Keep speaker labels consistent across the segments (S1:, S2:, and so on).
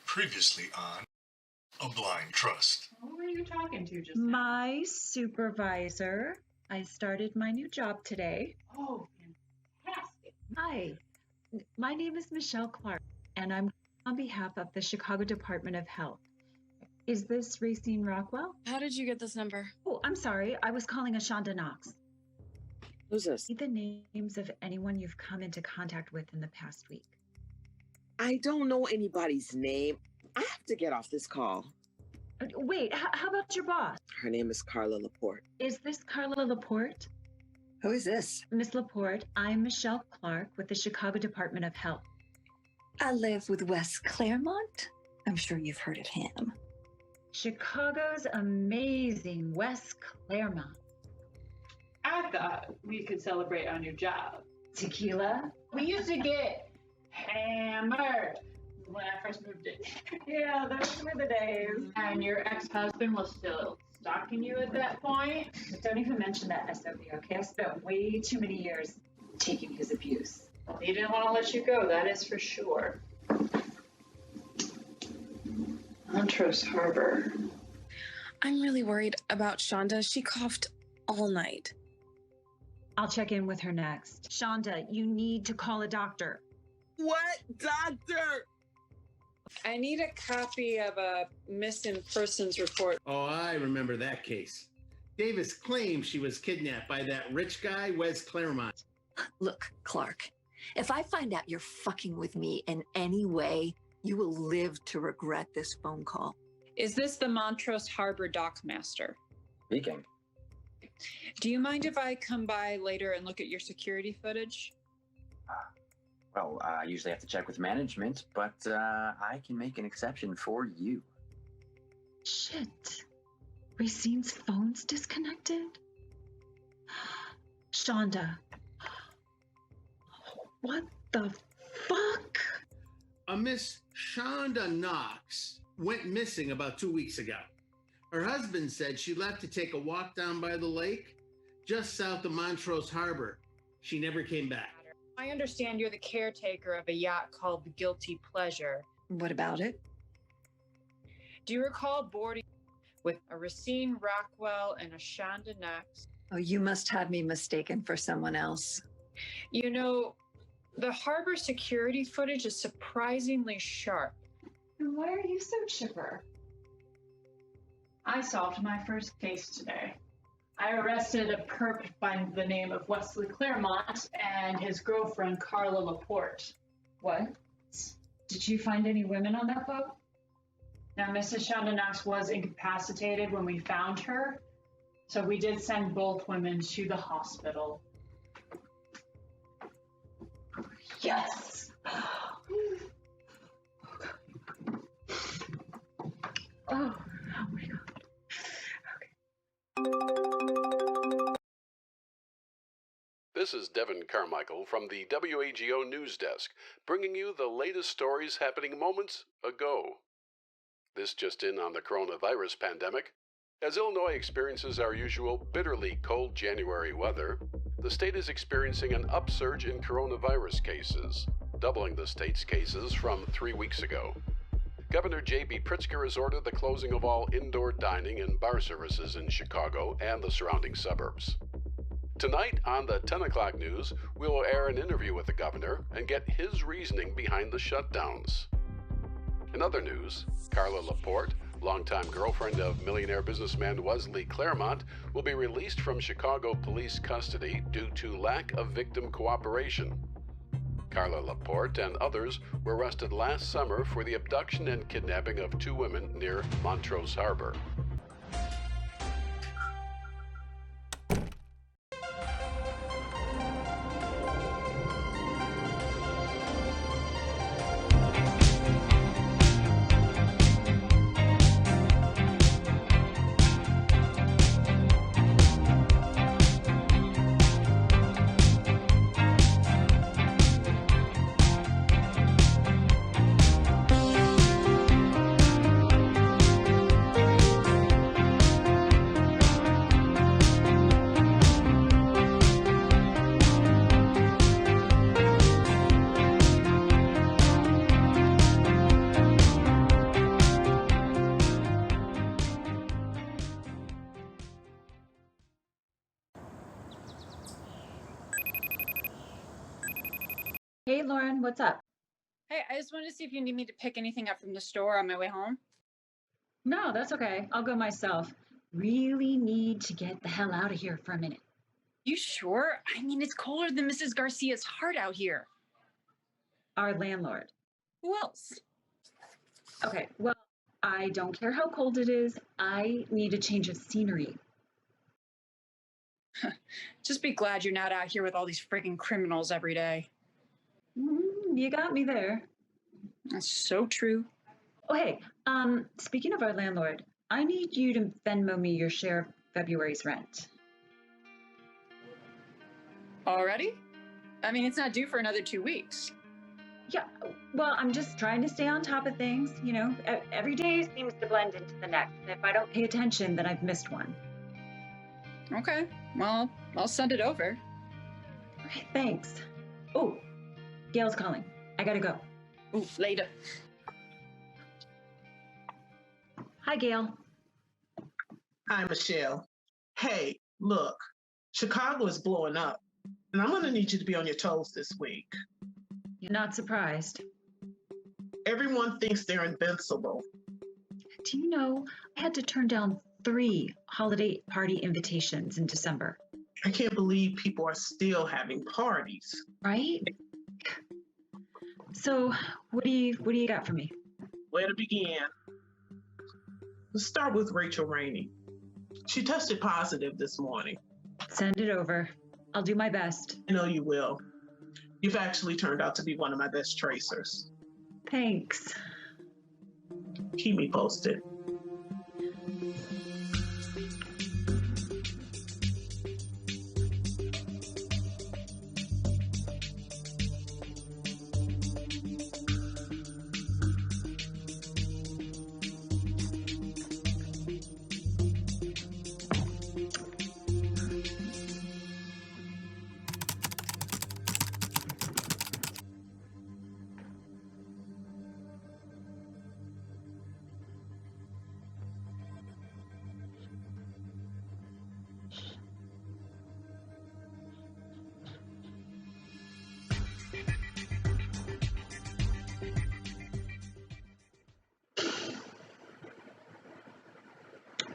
S1: Previously on A Blind Trust.
S2: Who were you talking to just now?
S3: My supervisor. I started my new job today.
S2: Oh, fantastic.
S3: Hi, my name is Michelle Clark, and I'm on behalf of the Chicago Department of Health. Is this Racine Rockwell?
S4: How did you get this number?
S3: Oh, I'm sorry. I was calling a Shonda Knox.
S5: Who's this?
S3: Need the names of anyone you've come into contact with in the past week.
S5: I don't know anybody's name. I have to get off this call.
S3: Wait, how about your boss?
S5: Her name is Carla LaPorte.
S3: Is this Carla LaPorte?
S6: Who is this?
S3: Miss LaPorte, I'm Michelle Clark with the Chicago Department of Health.
S6: I live with Wes Claremont. I'm sure you've heard of him.
S3: Chicago's amazing Wes Claremont.
S2: I thought we could celebrate our new job.
S3: Tequila?
S2: We used to get hammered when I first moved in.
S3: Yeah, those were the days.
S2: And your ex-husband was still stalking you at that point?
S3: Don't even mention that SOB, okay? I spent way too many years taking his abuse.
S2: Well, he didn't want to let you go, that is for sure. Montrose Harbor.
S4: I'm really worried about Shonda. She coughed all night.
S3: I'll check in with her next. Shonda, you need to call a doctor.
S5: What, doctor?
S7: I need a copy of a missing persons report.
S8: Oh, I remember that case. Davis claims she was kidnapped by that rich guy, Wes Claremont.
S6: Look, Clark, if I find out you're fucking with me in any way, you will live to regret this phone call.
S7: Is this the Montrose Harbor Dockmaster?
S9: Speaking.
S7: Do you mind if I come by later and look at your security footage?
S9: Well, I usually have to check with management, but I can make an exception for you.
S3: Shit. Racine's phone's disconnected? Shonda. What the fuck?
S8: A Miss Shonda Knox went missing about 2 weeks ago. Her husband said she left to take a walk down by the lake, just south of Montrose Harbor. She never came back.
S7: I understand you're the caretaker of a yacht called the Guilty Pleasure.
S6: What about it?
S7: Do you recall boarding with a Racine Rockwell and a Shonda Knox?
S6: Oh, you must have me mistaken for someone else.
S7: You know, the harbor security footage is surprisingly sharp.
S2: And why are you so chipper? I solved my first case today. I arrested a perp by the name of Wesley Claremont and his girlfriend, Carla LaPorte.
S3: What? Did you find any women on that boat?
S2: Now, Mrs. Shonda Knox was incapacitated when we found her, so we did send both women to the hospital.
S3: Yes! Oh my God.
S10: This is Devin Carmichael from the WAGO News Desk, bringing you the latest stories happening moments ago. This just in on the coronavirus pandemic. As Illinois experiences our usual bitterly cold January weather, the state is experiencing an upsurge in coronavirus cases, doubling the state's cases from 3 weeks ago. Governor J.B. Pritzker has ordered the closing of all indoor dining and bar services in Chicago and the surrounding suburbs. Tonight on the 10 o'clock news, we will air an interview with the governor and get his reasoning behind the shutdowns. In other news, Carla LaPorte, longtime girlfriend of millionaire businessman Wesley Claremont, will be released from Chicago police custody due to lack of victim cooperation. Carla LaPorte and others were arrested last summer for the abduction and kidnapping of 2 women near Montrose Harbor.
S3: Hey, Lauren, what's up?
S7: Hey, I just wanted to see if you need me to pick anything up from the store on my way home.
S3: No, that's okay. I'll go myself. Really need to get the hell out of here for a minute.
S7: You sure? I mean, it's colder than Mrs. Garcia's heart out here.
S3: Our landlord.
S7: Who else?
S3: Okay, well, I don't care how cold it is. I need a change of scenery.
S7: Just be glad you're not out here with all these friggin' criminals every day.
S3: You got me there.
S7: That's so true.
S3: Oh, hey, speaking of our landlord, I need you to Venmo me your share of February's rent.
S7: Already? I mean, it's not due for another 2 weeks.
S3: Yeah, well, I'm just trying to stay on top of things. You know, every day seems to blend into the next. And if I don't pay attention, then I've missed one.
S7: Okay, well, I'll send it over.
S3: Okay, thanks. Oh, Gail's calling. I gotta go.
S7: Ooh, later.
S3: Hi, Gail.
S11: Hi, Michelle. Hey, look, Chicago is blowing up, and I'm going to need you to be on your toes this week.
S3: You're not surprised.
S11: Everyone thinks they're invincible.
S3: Do you know I had to turn down 3 holiday party invitations in December?
S11: I can't believe people are still having parties.
S3: Right? So, what do you got for me?
S11: Where to begin? Let's start with Rachel Rainey. She tested positive this morning.
S3: Send it over. I'll do my best.
S11: I know you will. You've actually turned out to be one of my best tracers.
S3: Thanks.
S11: Keep me posted.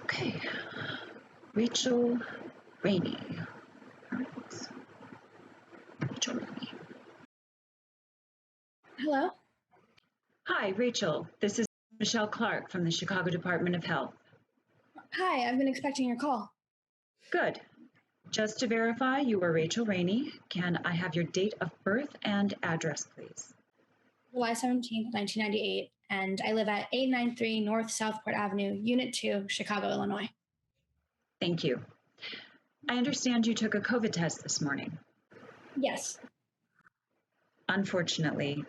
S3: Okay. Rachel Rainey. Rachel Rainey.
S12: Hello?
S3: Hi, Rachel. This is Michelle Clark from the Chicago Department of Health.
S12: Hi, I've been expecting your call.
S3: Good. Just to verify you are Rachel Rainey, can I have your date of birth and address, please?
S12: July 17th, 1998, and I live at 893 North Southport Avenue, Unit 2, Chicago, Illinois.
S3: Thank you. I understand you took a COVID test this morning.
S12: Yes.
S3: Unfortunately,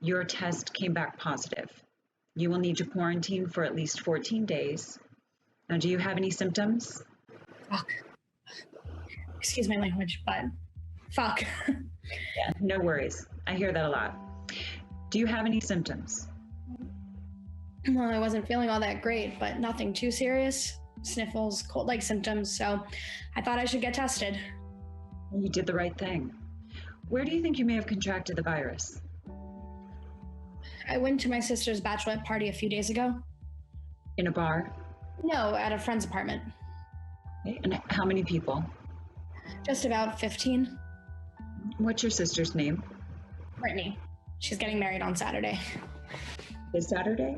S3: your test came back positive. You will need to quarantine for at least 14 days. Now, do you have any symptoms?
S12: Fuck. Excuse my language, but fuck.
S3: Yeah, no worries. I hear that a lot. Do you have any symptoms?
S12: Well, I wasn't feeling all that great, but nothing too serious. Sniffles, cold-like symptoms, so I thought I should get tested.
S3: You did the right thing. Where do you think you may have contracted the virus?
S12: I went to my sister's bachelorette party a few days ago.
S3: In a bar?
S12: No, at a friend's apartment.
S3: Okay, and how many people?
S12: Just about 15.
S3: What's your sister's name?
S12: Brittany. She's getting married on Saturday.
S3: This Saturday?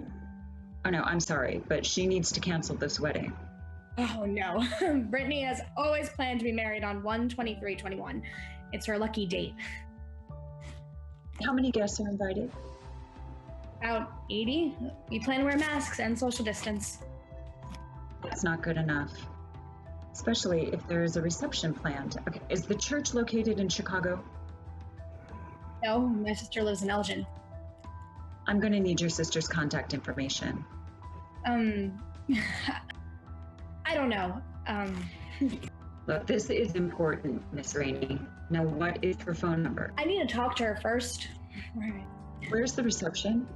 S3: Oh no, I'm sorry, but she needs to cancel this wedding.
S12: Oh no. Brittany has always planned to be married on 1/23/21. It's her lucky date.
S3: How many guests are invited?
S12: About 80. We plan to wear masks and social distance.
S3: That's not good enough. Especially if there is a reception planned. Okay, is the church located in Chicago?
S12: No, my sister lives in Elgin.
S3: I'm going to need your sister's contact information.
S12: I don't know.
S3: Look, this is important, Miss Rainey. Now, what is her phone number?
S12: I need to talk to her first. Right.
S3: Where's the reception?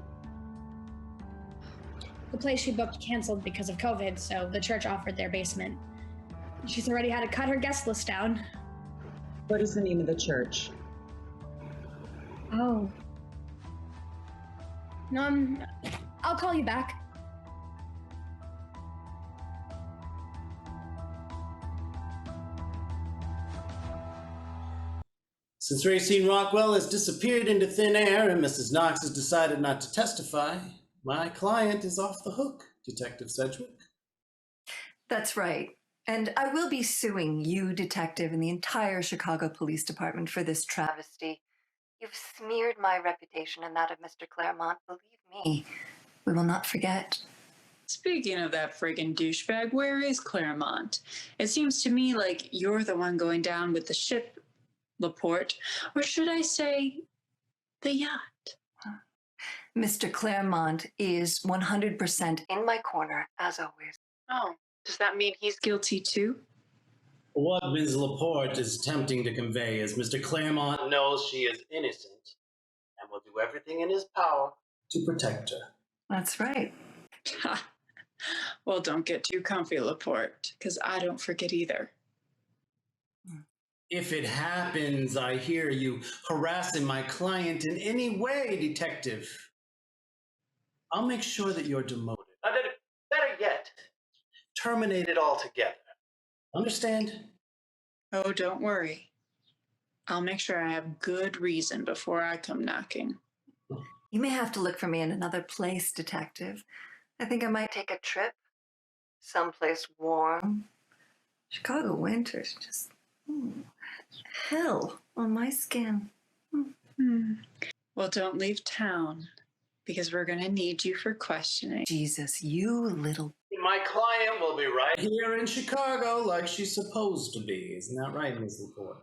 S12: The place she booked canceled because of COVID, so the church offered their basement. She's already had to cut her guest list down.
S3: What is the name of the church?
S12: Oh. I'll call you back.
S13: Since Racine Rockwell has disappeared into thin air and Mrs. Knox has decided not to testify, my client is off the hook, Detective Sedgwick.
S6: That's right. And I will be suing you, Detective, and the entire Chicago Police Department for this travesty. You've smeared my reputation and that of Mr. Claremont. Believe me, we will not forget.
S7: Speaking of that friggin' douchebag, where is Claremont? It seems to me like you're the one going down with the ship, LaPorte, or should I say, the yacht.
S6: Mr. Claremont is 100% in my corner, as always.
S7: Oh, does that mean he's guilty too?
S13: What Ms. LaPorte is attempting to convey is Mr. Claremont knows she is innocent and will do everything in his power to protect her.
S6: That's right.
S7: Well, don't get too comfy, LaPorte, because I don't forget either.
S13: If it happens, I hear you harassing my client in any way, Detective, I'll make sure that you're demoted. Better yet, terminated altogether. Understand?
S7: Oh, don't worry. I'll make sure I have good reason before I come knocking.
S6: You may have to look for me in another place, Detective. I think I might take a trip. Someplace warm. Chicago winter's just hell on my skin.
S7: Well, don't leave town, because we're going to need you for questioning.
S6: Jesus, you little...
S13: My client will be right here in Chicago like she's supposed to be. Isn't that right, Ms. LaPorte?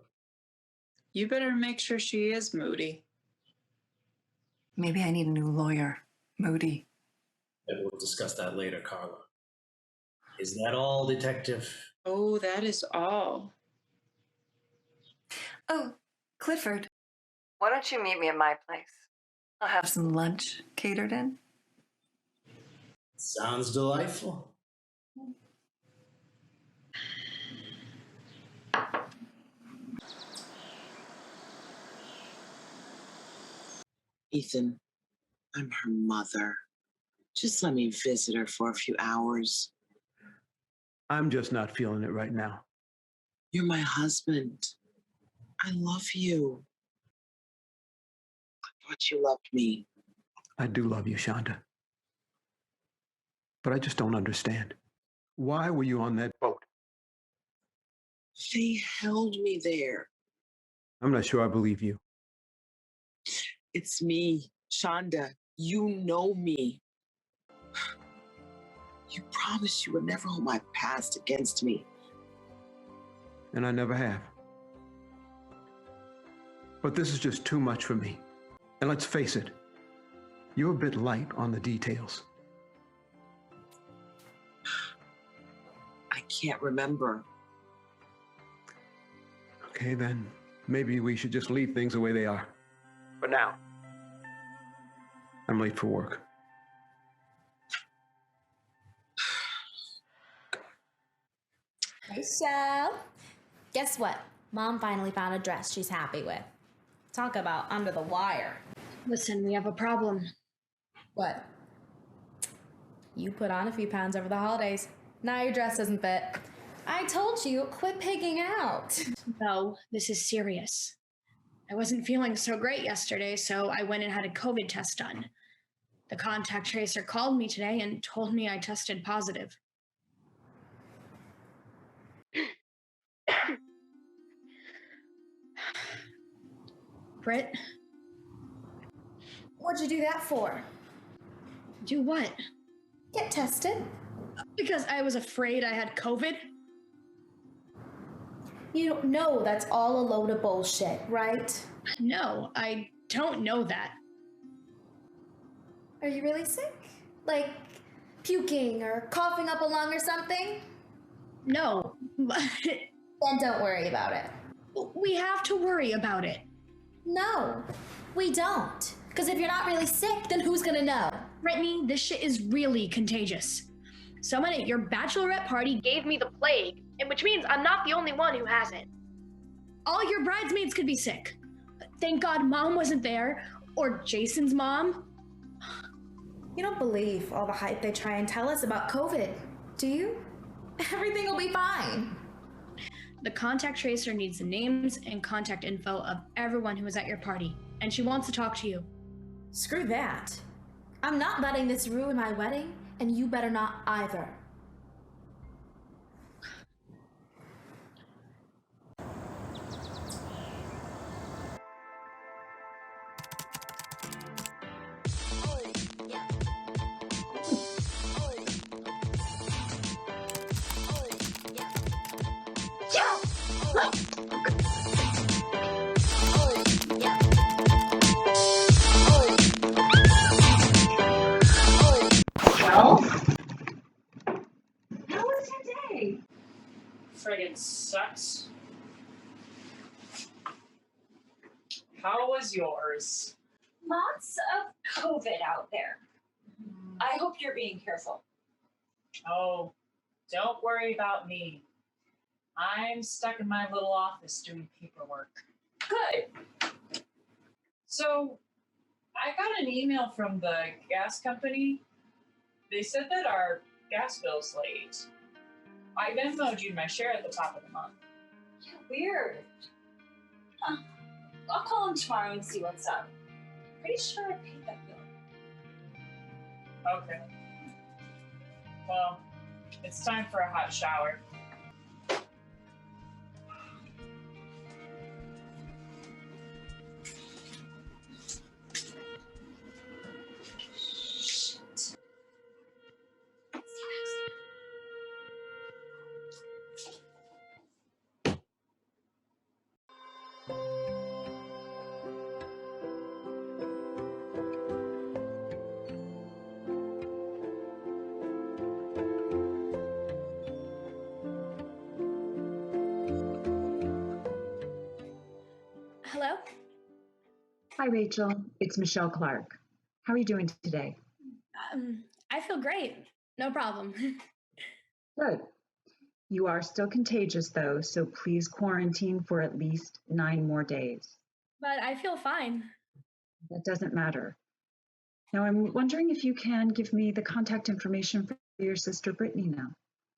S7: You better make sure she is moody.
S6: Maybe I need a new lawyer. Moody.
S13: And we'll discuss that later, Carla. Is that all, Detective?
S7: Oh, that is all.
S6: Oh, Clifford, why don't you meet me at my place? I'll have some lunch catered in.
S13: Sounds delightful.
S5: Ethan, I'm her mother. Just let me visit her for a few hours.
S14: I'm just not feeling it right now.
S5: You're my husband. I love you. I thought you loved me.
S14: I do love you, Shonda. But I just don't understand. Why were you on that boat?
S5: They held me there.
S14: I'm not sure I believe you.
S5: It's me, Shonda. You know me. You promised you would never hold my past against me.
S14: And I never have. But this is just too much for me. And let's face it, you're a bit light on the details.
S5: I can't remember.
S14: Okay, then maybe we should just leave things the way they are. But now, I'm late for work.
S15: Hey, Shell. Guess what? Mom finally found a dress she's happy with. Talk about under the wire.
S12: Listen, we have a problem.
S15: What? You put on a few pounds over the holidays. Now your dress doesn't fit. I told you, quit pigging out.
S12: No, this is serious. I wasn't feeling so great yesterday, so I went and had a COVID test done. The contact tracer called me today and told me I tested positive. Britt?
S15: What'd you do that for?
S12: Do what?
S15: Get tested.
S12: Because I was afraid I had COVID?
S15: You don't know that's all a load of bullshit, right?
S12: No, I don't know that.
S15: Are you really sick? Like puking or coughing up a lung or something?
S12: No, but...
S15: Then don't worry about it.
S12: We have to worry about it.
S15: No, we don't. Because if you're not really sick, then who's gonna know?
S12: Brittany, this shit is really contagious. Someone at your bachelorette party gave me the plague, and which means I'm not the only one who has it. All your bridesmaids could be sick. Thank God Mom wasn't there, or Jason's mom.
S15: You don't believe all the hype they try and tell us about COVID, do you? Everything will be fine.
S12: The contact tracer needs the names and contact info of everyone who was at your party, and she wants to talk to you.
S15: Screw that. I'm not letting this ruin my wedding, and you better not either.
S2: Well, how was your day?
S16: Friggin' sucks. How was yours?
S17: Lots of COVID out there. I hope you're being careful.
S16: Oh, don't worry about me. I'm stuck in my little office doing paperwork.
S17: Good.
S16: So, I got an email from the gas company. They said that our gas bill's late. I Venmo'd you my share at the top of the month.
S17: Yeah, weird. Huh. I'll call him tomorrow and see what's up. Pretty sure I paid that bill.
S16: Okay. Well, it's time for a hot shower.
S12: Hello?
S3: Hi, Rachel. It's Michelle Clark. How are you doing today?
S12: I feel great. No problem.
S3: Good. You are still contagious, though, so please quarantine for at least 9 more days.
S12: But I feel fine.
S3: That doesn't matter. Now, I'm wondering if you can give me the contact information for your sister Brittany now.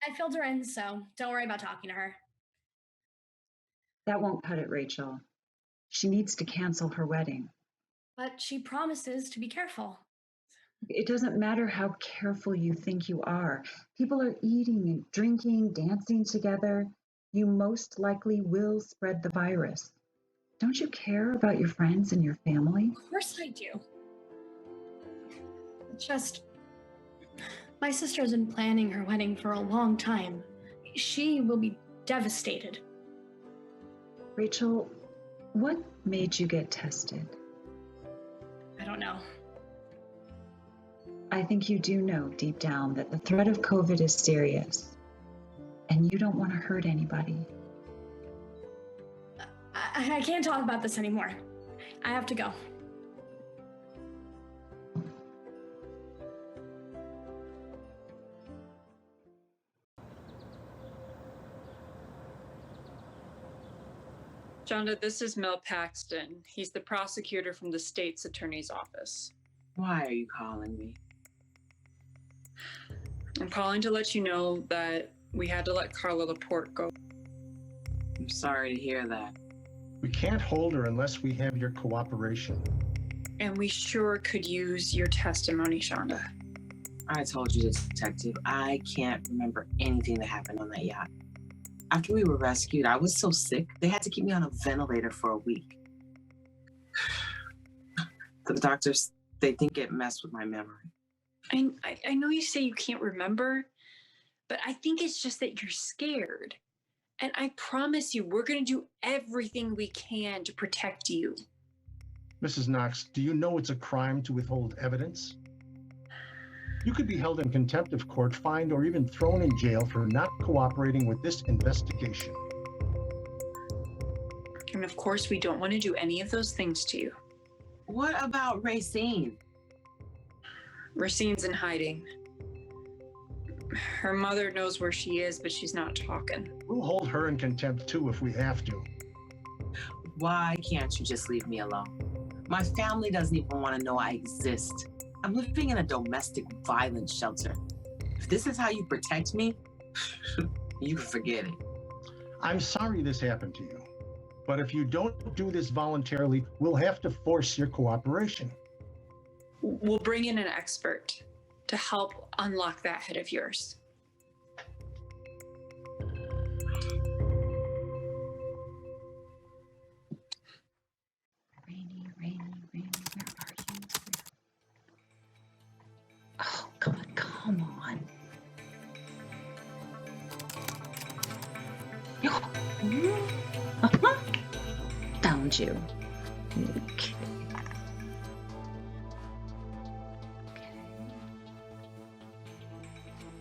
S12: I filled her in, so don't worry about talking to her.
S3: That won't cut it, Rachel. She needs to cancel her wedding.
S12: But she promises to be careful.
S3: It doesn't matter how careful you think you are. People are eating and drinking, dancing together. You most likely will spread the virus. Don't you care about your friends and your family?
S12: Of course I do. It's just, my sister's been planning her wedding for a long time. She will be devastated.
S3: Rachel, what made you get tested?
S12: I don't know.
S3: I think you do know deep down that the threat of COVID is serious, and you don't want to hurt anybody.
S12: I can't talk about this anymore. I have to go.
S7: Shonda, this is Mel Paxton. He's the prosecutor from the state's attorney's office.
S5: Why are you calling me?
S7: I'm calling to let you know that we had to let Carla LaPorte go.
S5: I'm sorry to hear that.
S18: We can't hold her unless we have your cooperation.
S7: And we sure could use your testimony, Shonda.
S5: I told you, Detective, I can't remember anything that happened on that yacht. After we were rescued, I was so sick, they had to keep me on a ventilator for a week. The doctors, they think it messed with my memory.
S7: I know you say you can't remember, but I think it's just that you're scared. And I promise you, we're going to do everything we can to protect you.
S18: Mrs. Knox, do you know it's a crime to withhold evidence? You could be held in contempt of court, fined, or even thrown in jail for not cooperating with this investigation.
S7: And of course, we don't want to do any of those things to you.
S5: What about Racine?
S7: Racine's in hiding. Her mother knows where she is, but she's not talking.
S18: We'll hold her in contempt too if we have to.
S5: Why can't you just leave me alone? My family doesn't even want to know I exist. I'm living in a domestic violence shelter. If this is how you protect me, you can forget it.
S18: I'm sorry this happened to you, but if you don't do this voluntarily, we'll have to force your cooperation.
S7: We'll bring in an expert to help unlock that head of yours.
S3: Rainy, where are you? Oh, God, come on. Found you. Okay.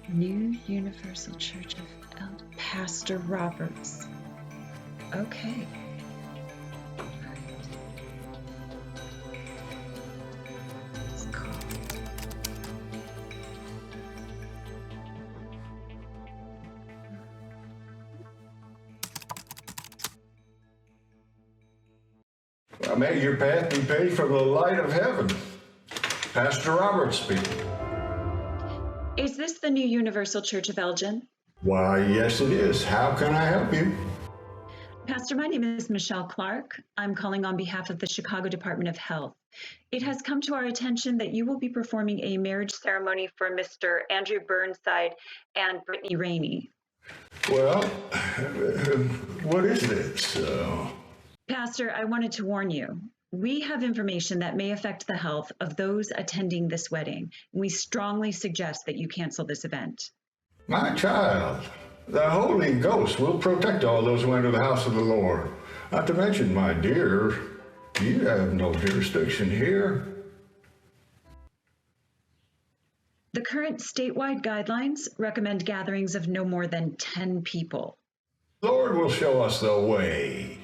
S3: New Universal Church of Pastor Roberts. Okay. Let's call.
S19: Well, may your path be paved for the light of heaven. Pastor Roberts speaking.
S3: Is this the New Universal Church of Elgin?
S19: Why, yes, it is. How can I help you?
S3: Pastor, my name is Michelle Clark. I'm calling on behalf of the Chicago Department of Health. It has come to our attention that you will be performing a marriage ceremony for Mr. Andrew Burnside and Brittany Rainey.
S19: Well, what is this?
S3: Pastor, I wanted to warn you. We have information that may affect the health of those attending this wedding. We strongly suggest that you cancel this event.
S19: My child, the Holy Ghost will protect all those who enter the house of the Lord. Not to mention, my dear, you have no jurisdiction here.
S3: The current statewide guidelines recommend gatherings of no more than 10 people.
S19: The Lord will show us the way.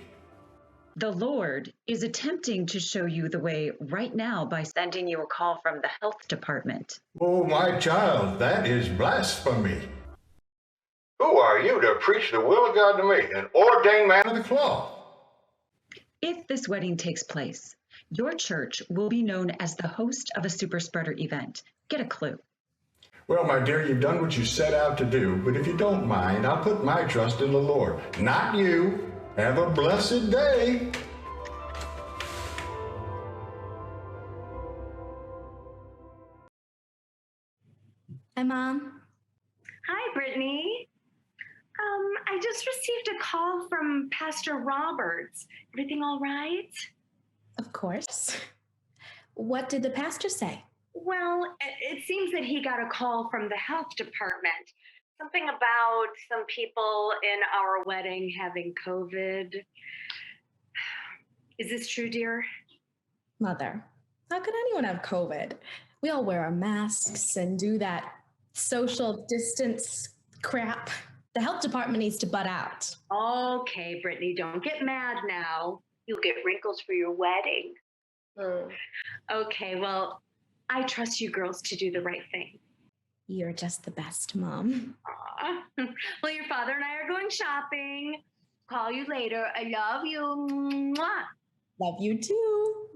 S3: The Lord is attempting to show you the way right now by sending you a call from the health department.
S19: Oh, my child, that is blasphemy. Who are you to preach the will of God to me, an ordained man of the cloth?
S3: If this wedding takes place, your church will be known as the host of a super spreader event. Get a clue.
S19: Well, my dear, you've done what you set out to do, but if you don't mind, I'll put my trust in the Lord, not you. Have a blessed day.
S15: Hi, Mom.
S20: Hi, Brittany. I just received a call from Pastor Roberts. Everything all right?
S15: Of course. What did the pastor say?
S20: Well, it seems that he got a call from the health department. Something about some people in our wedding having COVID. Is this true, dear?
S15: Mother, how could anyone have COVID? We all wear our masks and do that social distance crap. The health department needs to butt out.
S20: Okay, Brittany, don't get mad now. You'll get wrinkles for your wedding. Okay, well, I trust you girls to do the right thing.
S15: You're just the best, Mom.
S20: Aw. Well, your father and I are going shopping. Call you later. I love you. Mwah.
S15: Love you too.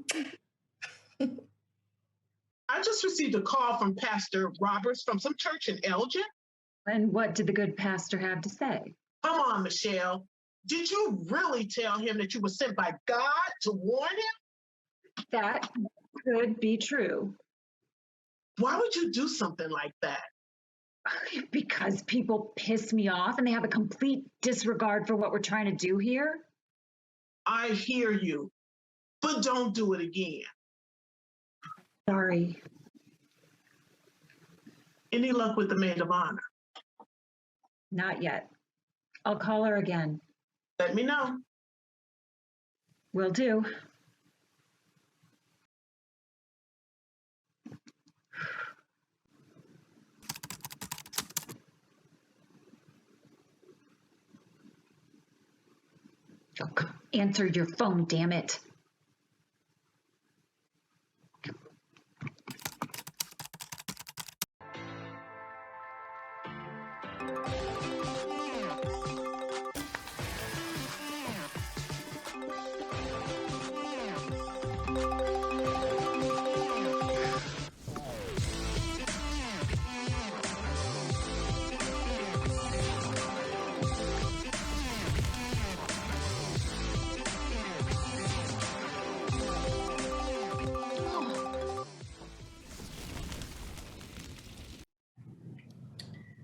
S11: I just received a call from Pastor Roberts from some church in Elgin.
S3: And what did the good pastor have to say?
S11: Come on, Michelle. Did you really tell him that you were sent by God to warn him?
S3: That could be true.
S11: Why would you do something like that?
S3: Because people piss me off and they have a complete disregard for what we're trying to do here.
S11: I hear you, but don't do it again.
S3: Sorry.
S11: Any luck with the maid of honor?
S3: Not yet. I'll call her again.
S11: Let me know.
S3: Will do. Oh, answer your phone, damn it.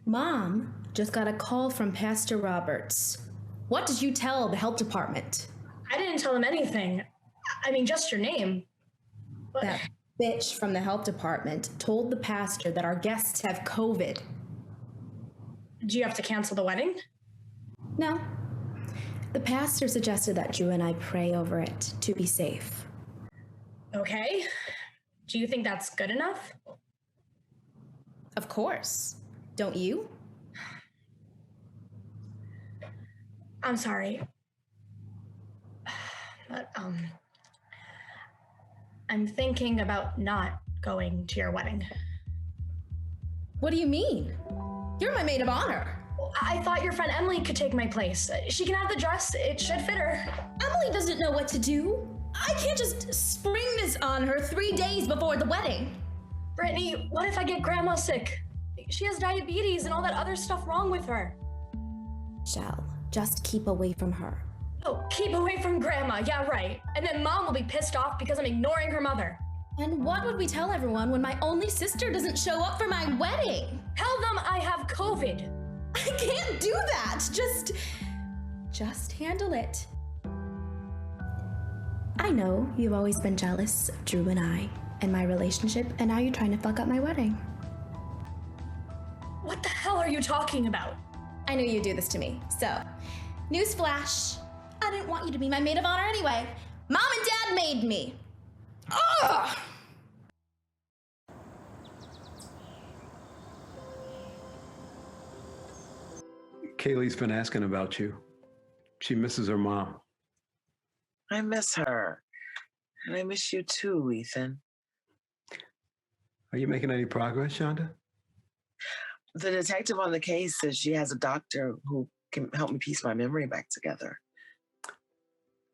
S15: Mom just got a call from Pastor Roberts. What did you tell the health department?
S12: I didn't tell him anything. I mean, just your name. But
S15: That bitch from the health department told the pastor that our guests have COVID.
S12: do you have to cancel the wedding?
S15: No. The pastor suggested that Drew and I pray over it to be safe.
S12: Okay. Do you think that's good enough?
S15: Of course. Don't you?
S12: I'm sorry. But, I'm thinking about not going to your wedding.
S15: What do you mean? You're my maid of honor.
S12: I thought your friend Emily could take my place. She can have the dress. It should fit her.
S15: Emily doesn't know what to do. I can't just spring this on her 3 days before the wedding.
S12: Brittany, what if I get grandma sick? She has diabetes and all that other stuff wrong with her.
S15: Shell, just keep away from her.
S12: Oh, keep away from grandma. Yeah, right. And then mom will be pissed off because I'm ignoring her mother.
S15: And what would we tell everyone when my only sister doesn't show up for my wedding?
S12: Tell them I have COVID.
S15: I can't do that. Just handle it. I know you've always been jealous of Drew and I and my relationship, and now you're trying to fuck up my wedding.
S12: What the hell are you talking about?
S15: I knew you'd do this to me. So, newsflash, I didn't want you to be my maid of honor anyway. Mom and Dad made me. Ugh!
S14: Kaylee's been asking about you. She misses her mom.
S5: I miss her. And I miss you too, Ethan.
S14: Are you making any progress, Shonda?
S5: The detective on the case says she has a doctor who can help me piece my memory back together.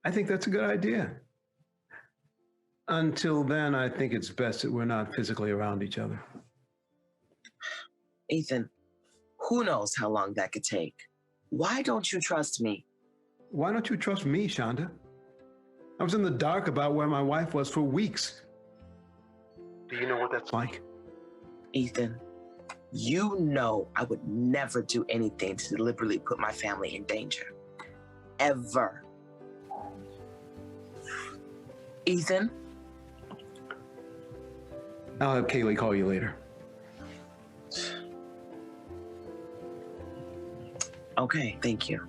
S14: I think that's a good idea. Until then, I think it's best that we're not physically around each other.
S5: Ethan, who knows how long that could take? Why don't you trust me?
S14: Why don't you trust me, Shonda? I was in the dark about where my wife was for weeks. Do you know what that's like?
S5: Ethan, you know I would never do anything to deliberately put my family in danger. Ever. Ethan?
S14: I'll have Kaylee call you later.
S5: Okay, thank you.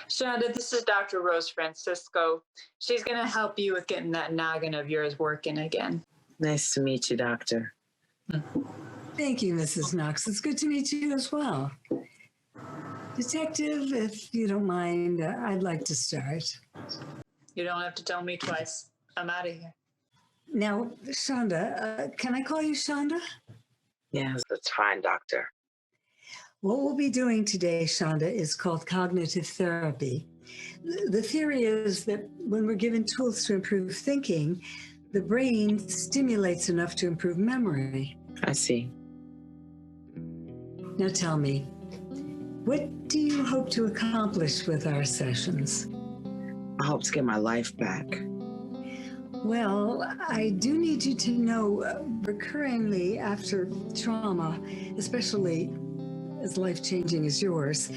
S7: Shonda, this is Dr. Rose Francisco. She's going to help you with getting that noggin of yours working again.
S5: Nice to meet you, doctor.
S21: Thank you, Mrs. Knox. It's good to meet you as well. Detective, if you don't mind, I'd like to start.
S7: You don't have to tell me twice. I'm out of here.
S21: Now, Shonda, can I call you Shonda?
S5: Yes, that's fine, doctor.
S21: What we'll be doing today, Shonda, is called cognitive therapy. The theory is that when we're given tools to improve thinking, the brain stimulates enough to improve memory.
S5: I see.
S21: Now tell me, what do you hope to accomplish with our sessions?
S5: I hope to get my life back.
S21: Well, I do need you to know recurringly after trauma, especially as life-changing as yours,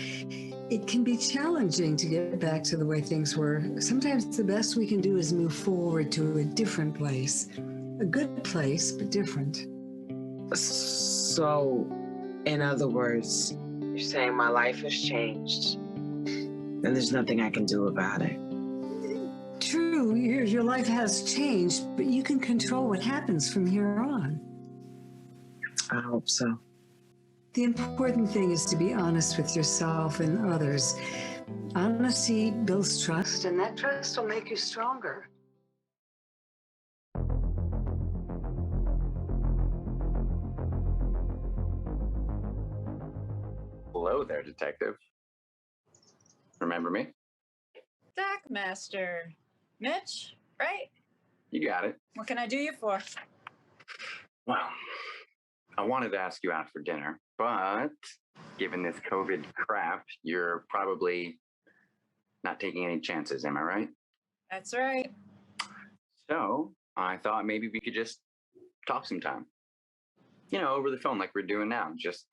S21: it can be challenging to get back to the way things were. Sometimes the best we can do is move forward to a different place. A good place, but different.
S5: So, in other words, you're saying my life has changed, and there's nothing I can do about it.
S21: True, your life has changed, but you can control what happens from here on.
S5: I hope so.
S21: The important thing is to be honest with yourself and others. Honesty builds trust, and that trust will make you stronger.
S9: Hello there, detective. Remember me?
S7: Doc Master. Mitch, right?
S9: You got it.
S7: What can I do you for?
S9: Well, I wanted to ask you out for dinner, but given this COVID crap, you're probably not taking any chances, am I right?
S7: That's right.
S9: So I thought maybe we could just talk sometime. You know, over the phone like we're doing now. Just,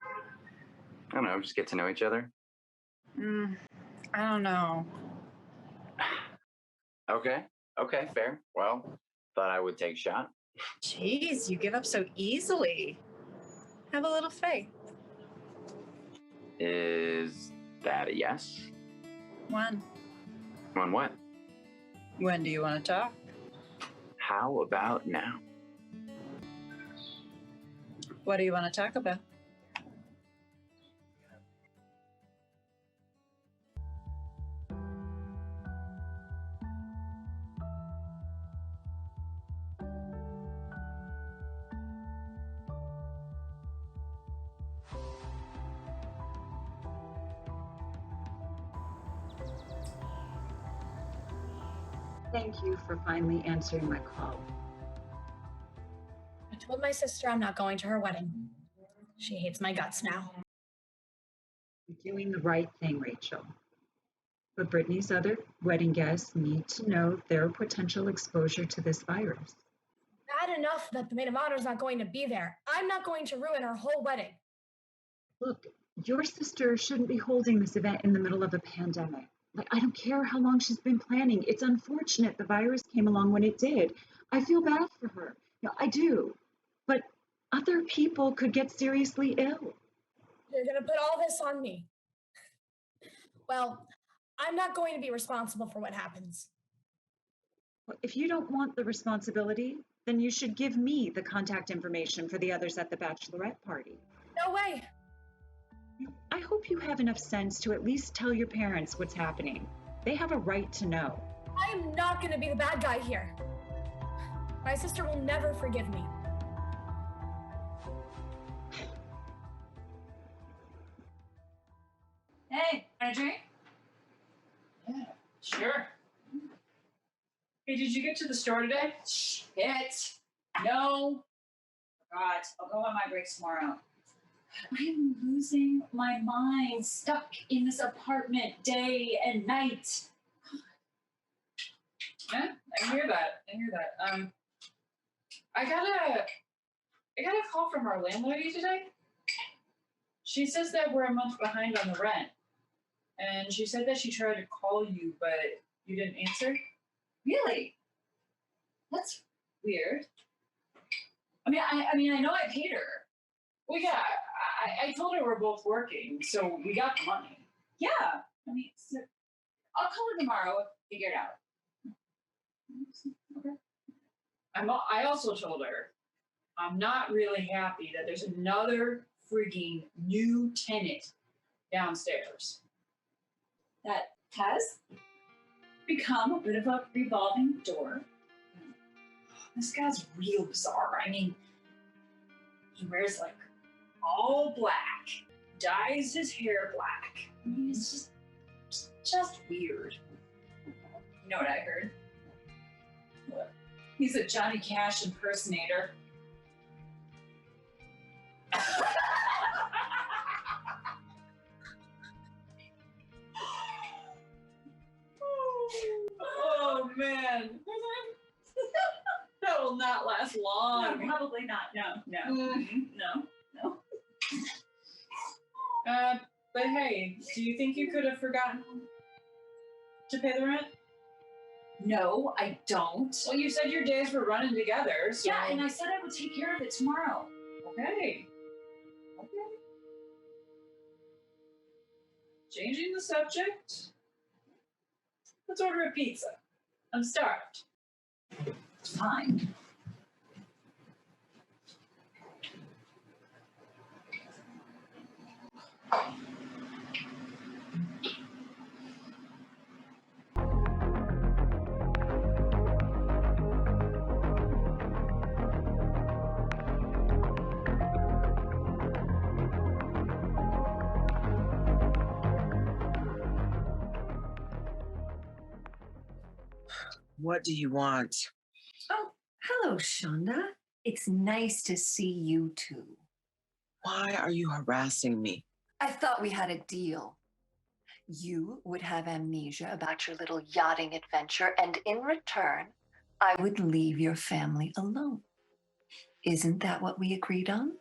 S9: I don't know, just get to know each other.
S7: I don't know.
S9: Okay, fair. Well, thought I would take a shot.
S7: Jeez, you give up so easily. Have a little faith.
S9: Is that a yes?
S7: When?
S9: On what?
S7: When do you want to talk?
S9: How about now?
S7: What do you want to talk about?
S3: Thank you for finally answering my call.
S12: I told my sister I'm not going to her wedding. She hates my guts now.
S3: You're doing the right thing, Rachel. But Brittany's other wedding guests need to know their potential exposure to this virus.
S12: Bad enough that the maid of honor is not going to be there. I'm not going to ruin her whole wedding.
S3: Look, your sister shouldn't be holding this event in the middle of a pandemic. Like, I don't care how long she's been planning. It's unfortunate the virus came along when it did. I feel bad for her. I do. But other people could get seriously ill.
S12: You're going to put all this on me. Well, I'm not going to be responsible for what happens.
S3: Well, if you don't want the responsibility, then you should give me the contact information for the others at the bachelorette party.
S12: No way.
S3: I hope you have enough sense to at least tell your parents what's happening. They have a right to know.
S12: I'm not going to be the bad guy here. My sister will never forgive me.
S16: Hey, want a drink?
S7: Yeah, sure. Hey, did you get to the store today?
S16: Shit. No. Forgot. I'll go on my breaks tomorrow. I'm losing my mind, stuck in this apartment day and night.
S7: Yeah, I hear that. I got a call from our landlady today. She says that we're a month behind on the rent. And she said that she tried to call you, but you didn't answer.
S16: Really? That's weird. I know I paid her.
S7: Well, yeah, I told her we're both working, so we got the money.
S16: Yeah. I'll call her tomorrow, figure it out.
S7: Okay. I also told her I'm not really happy that there's another freaking new tenant downstairs.
S16: That has become a bit of a revolving door. This guy's real bizarre. I mean, he wears like all black, dyes his hair black. I mean, it's just weird. You know what I heard? What? He's a Johnny Cash impersonator.
S7: Oh man. That will not last long.
S16: No, probably not. No. No.
S7: But hey, do you think you could have forgotten to pay the rent?
S16: No, I don't.
S7: Well, you said your days were running together, so...
S16: Yeah, and I said I would take care of it tomorrow.
S7: Okay. Changing the subject. Let's order a pizza. I'm starved.
S16: Fine.
S5: What do you want?
S6: Oh, hello, Shonda. It's nice to see you too.
S5: Why are you harassing me?
S6: I thought we had a deal. You would have amnesia about your little yachting adventure, and in return, I would leave your family alone. Isn't that what we agreed on?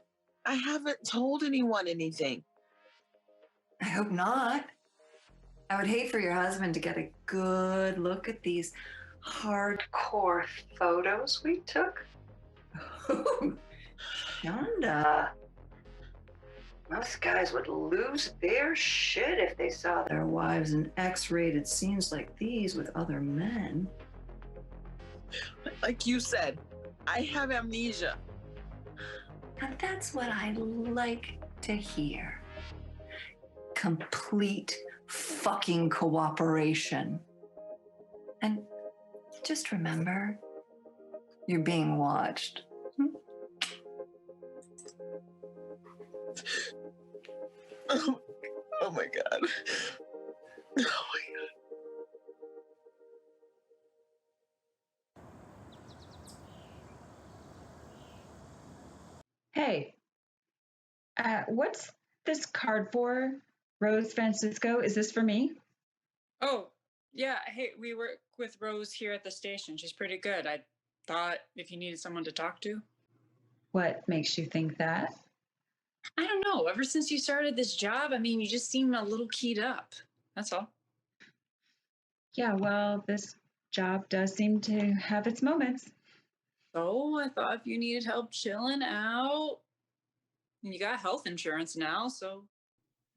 S1: I haven't told anyone anything.
S6: I hope not. I would hate for your husband to get a good look at these hardcore photos we took. Shonda. Most guys would lose their shit if they saw their wives in X-rated scenes like these with other men.
S1: Like you said, I have amnesia.
S6: And that's what I like to hear. Complete fucking cooperation. And just remember, you're being watched.
S1: Oh my God. Oh my God.
S3: Hey, what's this card for? Rose Francisco, is this for me?
S7: Oh, yeah. Hey, we work with Rose here at the station. She's pretty good. I thought if you needed someone to talk to.
S3: What makes you think that?
S7: I don't know. Ever since you started this job, I mean, you just seem a little keyed up. That's all.
S3: Yeah, well, this job does seem to have its moments.
S7: So I thought if you needed help chilling out, and you got health insurance now, so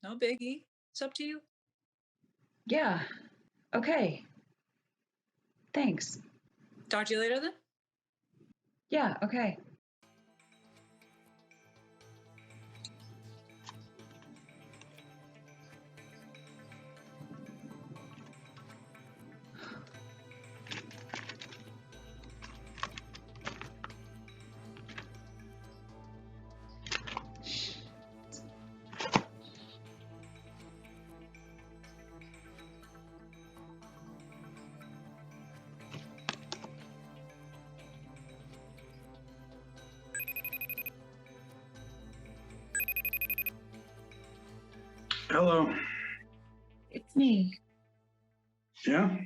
S7: no biggie. It's up to you.
S3: Yeah, okay. Thanks.
S7: Talk to you later then?
S3: Yeah, okay.
S22: Hello.
S3: It's me.
S22: Yeah?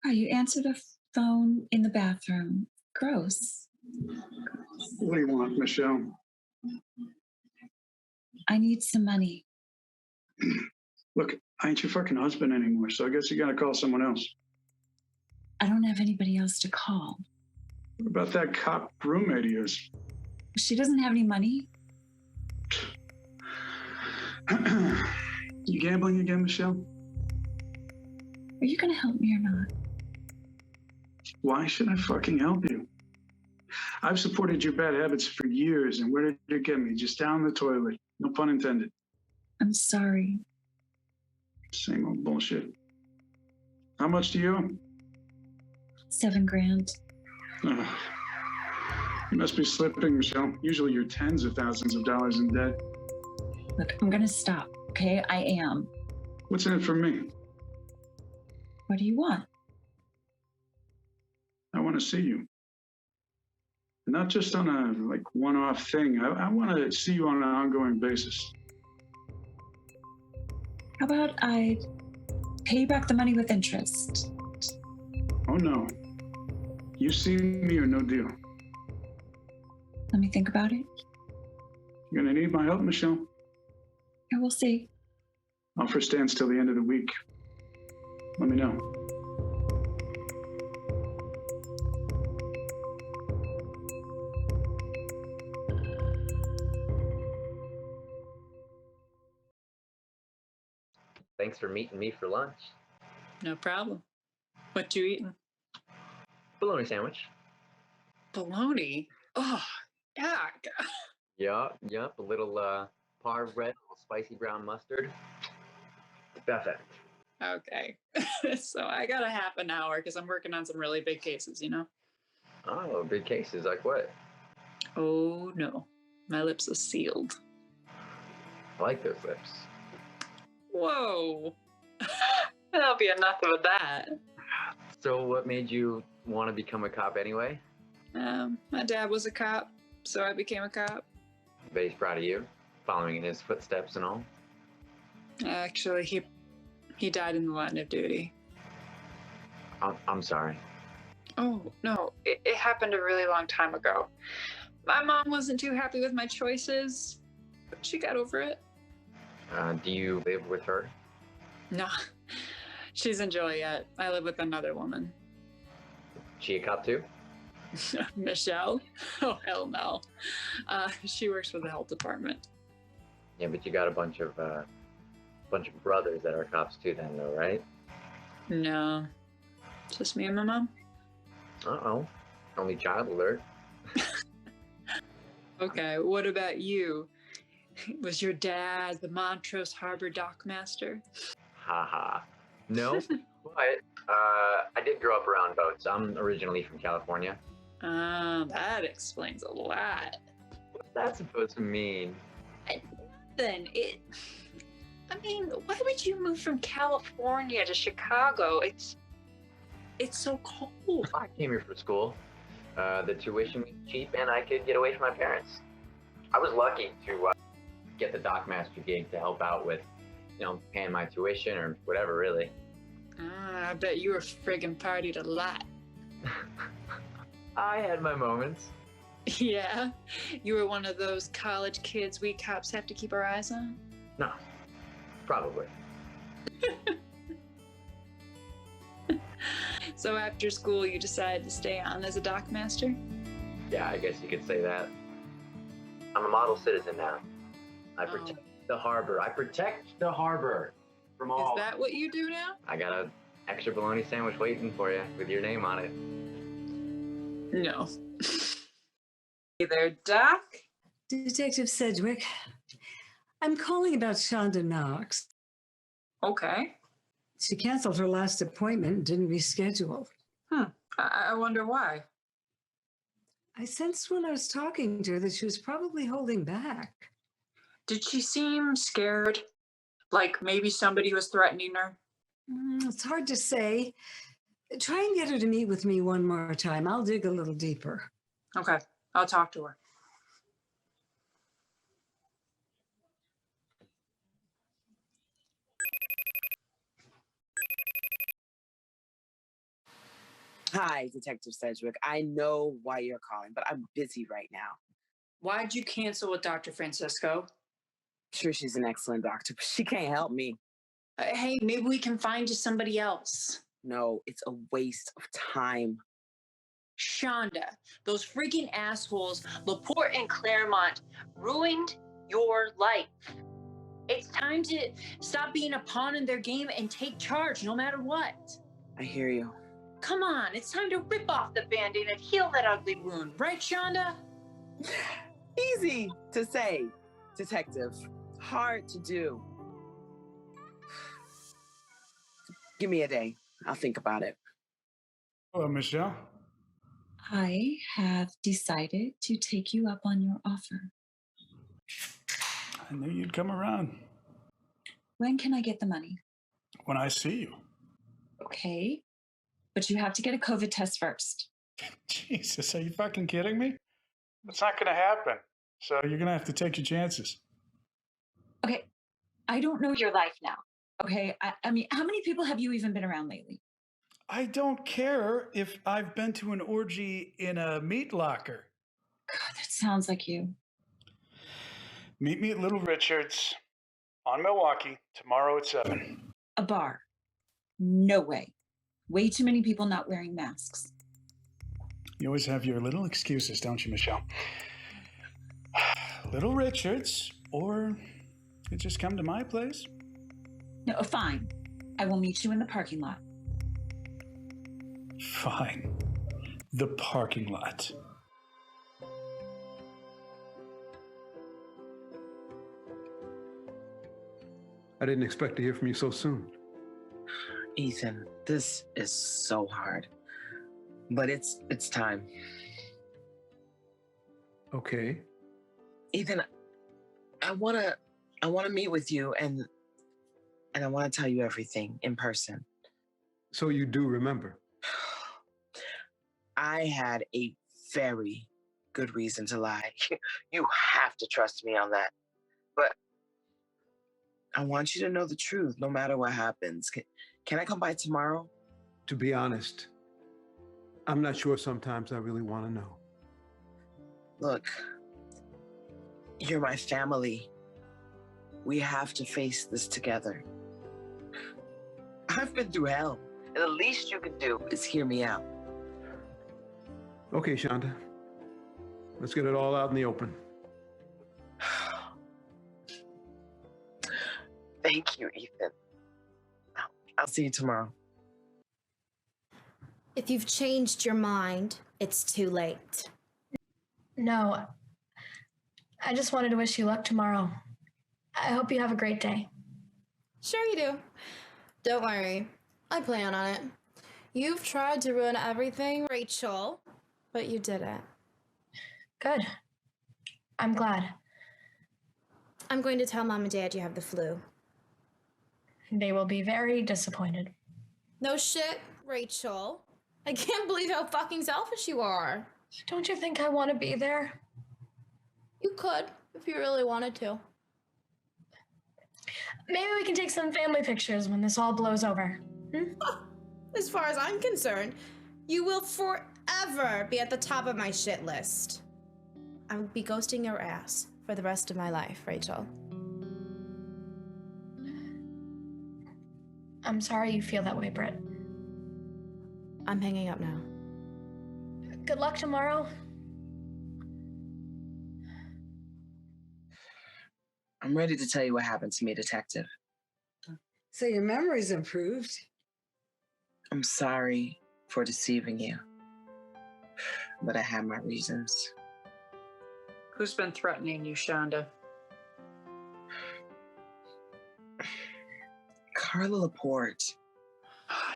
S3: Oh, you answered a phone in the bathroom. Gross.
S22: What do you want, Michelle?
S3: I need some money.
S22: Look, I ain't your fucking husband anymore, so I guess you gotta call someone else.
S3: I don't have anybody else to call.
S22: What about that cop roommate of yours?
S3: She doesn't have any money.
S22: You gambling again, Michelle?
S3: Are you gonna help me or not?
S22: Why should I fucking help you? I've supported your bad habits for years, and where did it get me? Just down the toilet. No pun intended.
S3: I'm sorry.
S22: Same old bullshit. How much do you owe?
S3: $7,000.
S22: Ugh. You must be slipping, Michelle. Usually you're tens of thousands of dollars in debt.
S3: Look, I'm gonna stop, okay? I am.
S22: What's in it for me?
S3: What do you want?
S22: I want to see you. Not just on a one-off thing. I want to see you on an ongoing basis.
S3: How about I pay you back the money with interest?
S22: Oh no. You see me or no deal?
S3: Let me think about it.
S22: You're gonna need my help, Michelle.
S3: Yeah, we'll see.
S22: Offer stands till the end of the week. Let me know.
S9: Thanks for meeting me for lunch.
S7: No problem. What you eating?
S9: Bologna sandwich.
S7: Bologna? Oh, yuck.
S9: Yup. A little parve bread, a little spicy brown mustard. Perfect.
S7: Okay. So I got a half an hour because I'm working on some really big cases, you know?
S9: Oh, big cases. Like what?
S7: Oh, no. My lips are sealed.
S9: I like those lips.
S7: Whoa. That'll be enough of that.
S9: So what made you want to become a cop anyway?
S7: My dad was a cop, so I became a cop.
S9: Bet he's proud of you, following in his footsteps and all.
S7: Actually, he died in the line of duty.
S9: I'm sorry.
S7: Oh, no, it happened a really long time ago. My mom wasn't too happy with my choices, but she got over it.
S9: Do you live with her?
S7: No, she's in Joliet. I live with another woman.
S9: She a cop too?
S7: Michelle? Oh, hell no. She works for the health department.
S9: Yeah, but you got a bunch of brothers that are cops too then, though, right?
S7: No, just me and my mom.
S9: Uh-oh. Only child alert.
S7: Okay, what about you? Was your dad the Montrose Harbor dockmaster?
S9: Haha. No, but I did grow up around boats. I'm originally from California.
S7: That explains a lot.
S9: What's that supposed to mean?
S7: Then I mean, why would you move from California to Chicago? It's so cold.
S9: I came here for school. The tuition was cheap and I could get away from my parents. I was lucky to get the dockmaster gig to help out with, paying my tuition or whatever, really.
S7: I bet you were friggin' partied a lot.
S9: I had my moments.
S7: Yeah? You were one of those college kids we cops have to keep our eyes on?
S9: No, probably.
S7: So after school, you decided to stay on as a dockmaster?
S9: Yeah, I guess you could say that. I'm a model citizen now. I protect the harbor. I protect the harbor from all.
S7: Is that what you do now?
S9: I got a extra bologna sandwich waiting for you with your name on it.
S7: No. Hey there, Doc.
S21: Detective Sedgwick, I'm calling about Shonda Knox.
S7: Okay.
S21: She canceled her last appointment and didn't reschedule.
S7: I wonder why.
S21: I sensed when I was talking to her that she was probably holding back.
S7: Did she seem scared? Like maybe somebody was threatening her?
S21: It's hard to say. Try and get her to meet with me one more time. I'll dig a little deeper.
S7: Okay, I'll talk to her.
S5: Hi, Detective Sedgwick. I know why you're calling, but I'm busy right now.
S7: Why'd you cancel with Dr. Francisco?
S5: Sure, she's an excellent doctor, but she can't help me.
S7: Hey, maybe we can find you somebody else.
S5: No, it's a waste of time.
S7: Shonda, those freaking assholes, LaPorte and Claremont, ruined your life. It's time to stop being a pawn in their game and take charge no matter what.
S5: I hear you.
S7: Come on, it's time to rip off the Band-Aid and heal that ugly wound, right, Shonda?
S5: Easy to say, Detective. Hard to do. Give me a day. I'll think about it.
S22: Hello, Michelle.
S3: I have decided to take you up on your offer.
S22: I knew you'd come around.
S3: When can I get the money?
S22: When I see you.
S3: Okay, but you have to get a COVID test first.
S22: Jesus, are you fucking kidding me? That's not going to happen. So you're going to have to take your chances.
S3: Okay, I don't know your life now. Okay, I mean, how many people have you even been around lately?
S22: I don't care if I've been to an orgy in a meat locker.
S3: God, that sounds like you.
S22: Meet me at Little Richard's on Milwaukee tomorrow at 7.
S3: A bar. No way. Way too many people not wearing masks.
S22: You always have your little excuses, don't you, Michelle? Little Richard's, or you just come to my place.
S3: No, fine. I will meet you in the parking lot.
S22: Fine. The parking lot.
S14: I didn't expect to hear from you so soon.
S5: Ethan, this is so hard. But it's time.
S14: Okay.
S5: Ethan, I wanna meet with you and I wanna tell you everything in person.
S14: So you do remember?
S5: I had a very good reason to lie. You have to trust me on that. But I want you to know the truth no matter what happens. Can I come by tomorrow?
S14: To be honest, I'm not sure sometimes I really want to know.
S1: Look, you're my family. We have to face this together. I've been through hell, and the least you can do is hear me out.
S14: Okay, Shonda. Let's get it all out in the open.
S1: Thank you, Ethan. I'll see you tomorrow.
S12: If you've changed your mind, it's too late.
S2: No, I just wanted to wish you luck tomorrow. I hope you have a great day.
S15: Sure you do. Don't worry. I plan on it. You've tried to ruin everything, Rachel, but you didn't.
S2: Good. I'm glad.
S12: I'm going to tell Mom and Dad you have the flu.
S2: They will be very disappointed.
S12: No shit, Rachel. I can't believe how fucking selfish you are.
S2: Don't you think I want to be there?
S12: You could, if you really wanted to.
S2: Maybe we can take some family pictures when this all blows over.
S12: As far as I'm concerned, you will forever be at the top of my shit list. I will be ghosting your ass for the rest of my life, Rachel.
S2: I'm sorry you feel that way, Britt.
S12: I'm hanging up now.
S2: Good luck tomorrow.
S1: I'm ready to tell you what happened to me, Detective.
S21: So your memory's improved.
S1: I'm sorry for deceiving you, but I had my reasons.
S7: Who's been threatening you, Shonda?
S1: Carla LaPorte.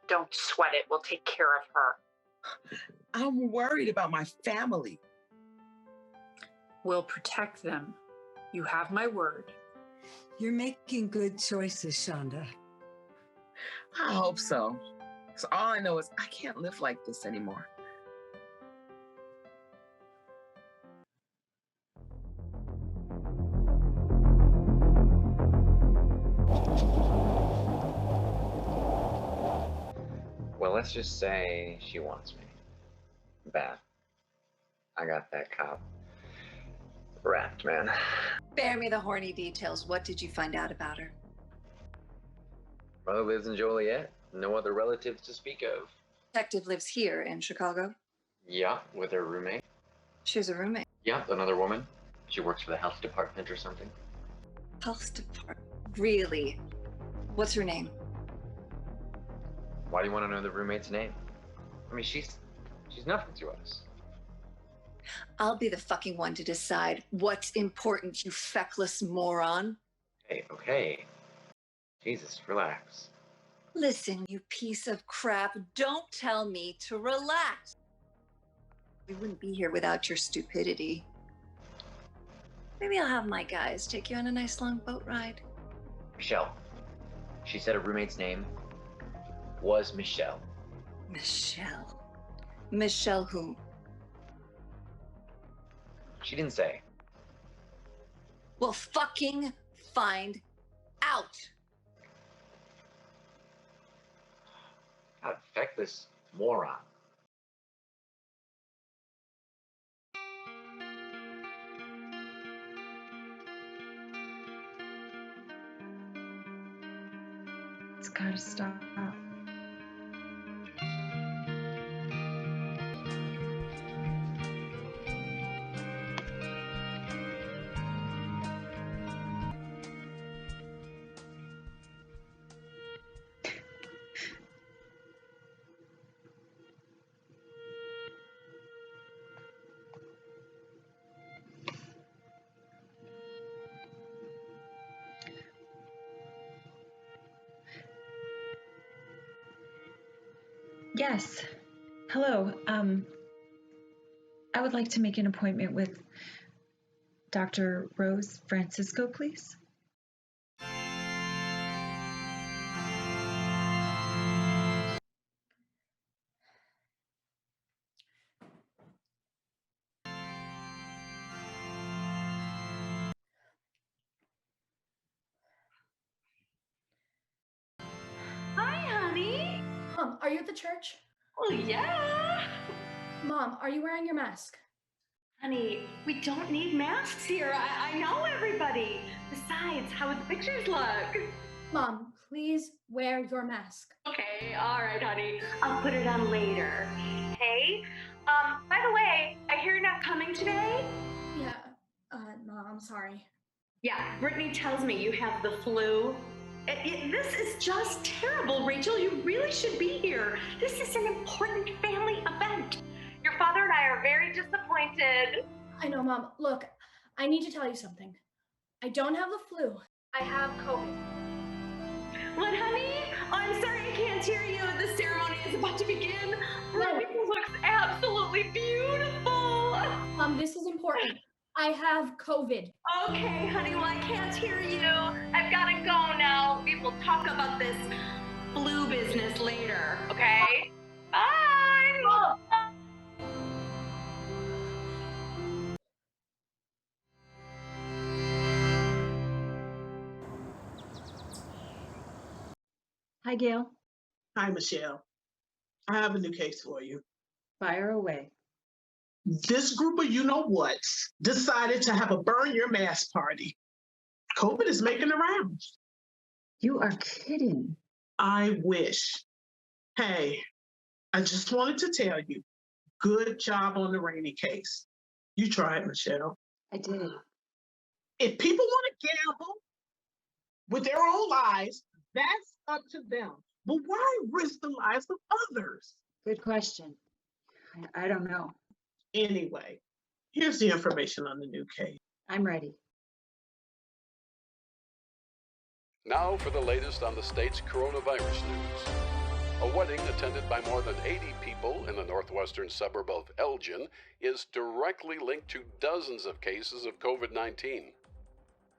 S7: Don't sweat it. We'll take care of her.
S1: I'm worried about my family.
S7: We'll protect them. You have my word.
S21: You're making good choices, Shonda.
S1: I hope so. So all I know is I can't live like this anymore.
S9: Well, let's just say she wants me. Bad. I got that cop wrapped, man.
S6: Spare me the horny details. What did you find out about her?
S9: Mother lives in Joliet. No other relatives to speak of.
S6: Detective lives here in Chicago.
S9: Yeah, with her roommate.
S6: She's a roommate.
S9: Yeah, another woman. She works for the health department or something.
S6: Health department. Really? What's her name?
S9: Why do you want to know the roommate's name? I mean, she's nothing to us.
S6: I'll be the fucking one to decide what's important, you feckless moron.
S9: Hey, okay. Jesus, relax.
S6: Listen, you piece of crap, don't tell me to relax. We wouldn't be here without your stupidity. Maybe I'll have my guys take you on a nice long boat ride.
S9: Michelle. She said her roommate's name was Michelle.
S6: Michelle. Michelle who?
S9: She didn't say.
S6: Well, fucking find out.
S9: God, feckless moron.
S3: It's gotta stop. Yes. Hello. I would like to make an appointment with Dr. Rose Francisco, please.
S20: Hi, honey.
S2: Mom,
S12: are you at the church?
S20: Well, yeah.
S12: Mom, are you wearing your mask?
S20: Honey, we don't need masks here. I know everybody. Besides, how would the pictures look?
S12: Mom, please wear your mask.
S20: Okay, all right, honey. I'll put it on later. Hey, by the way, I hear you're not coming today?
S12: Yeah, no, I'm sorry.
S20: Yeah, Brittany tells me you have the flu. This is just terrible, Rachel. You really should be here. This is an important family event. Your father and I are very disappointed.
S12: I know, Mom. Look, I need to tell you something. I don't have the flu. I have COVID.
S20: What, honey? Oh, I'm sorry I can't hear you. The ceremony is about to begin. Brittany looks absolutely beautiful.
S12: Mom, this is important. I have COVID.
S20: Okay, honey, well, I can't hear you. I've got to go now. We will talk about this flu business later, okay? Bye!
S12: Mom.
S3: Hi, Gail.
S11: Hi, Michelle. I have a new case for you.
S3: Fire away.
S11: This group of you-know-whats decided to have a burn your mask party. COVID is making the rounds.
S3: You are kidding.
S11: I wish. Hey, I just wanted to tell you, good job on the Rainey case. You tried, Michelle.
S3: I did.
S11: If people want to gamble with their own lives, that's up to them. But why risk the lives of others?
S3: Good question. I don't know.
S11: Anyway, here's the information on the new case.
S3: I'm ready.
S10: Now for the latest on the state's coronavirus news. A wedding attended by more than 80 people in the northwestern suburb of Elgin is directly linked to dozens of cases of COVID-19.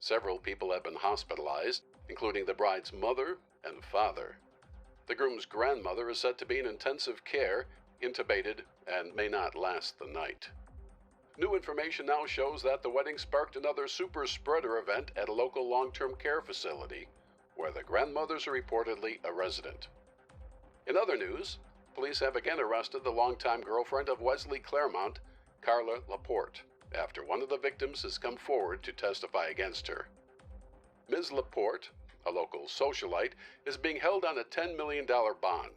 S10: Several people have been hospitalized, including the bride's mother and father. The groom's grandmother is said to be in intensive care, intubated, and may not last the night. New information now shows that the wedding sparked another super spreader event at a local long-term care facility, where the grandmothers are reportedly a resident. In other news, police have again arrested the longtime girlfriend of Wesley Claremont, Carla LaPorte, after one of the victims has come forward to testify against her. Ms. LaPorte, a local socialite, is being held on a $10 million bond.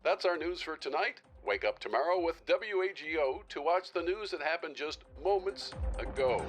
S10: That's our news for tonight. Wake up tomorrow with WAGO to watch the news that happened just moments ago.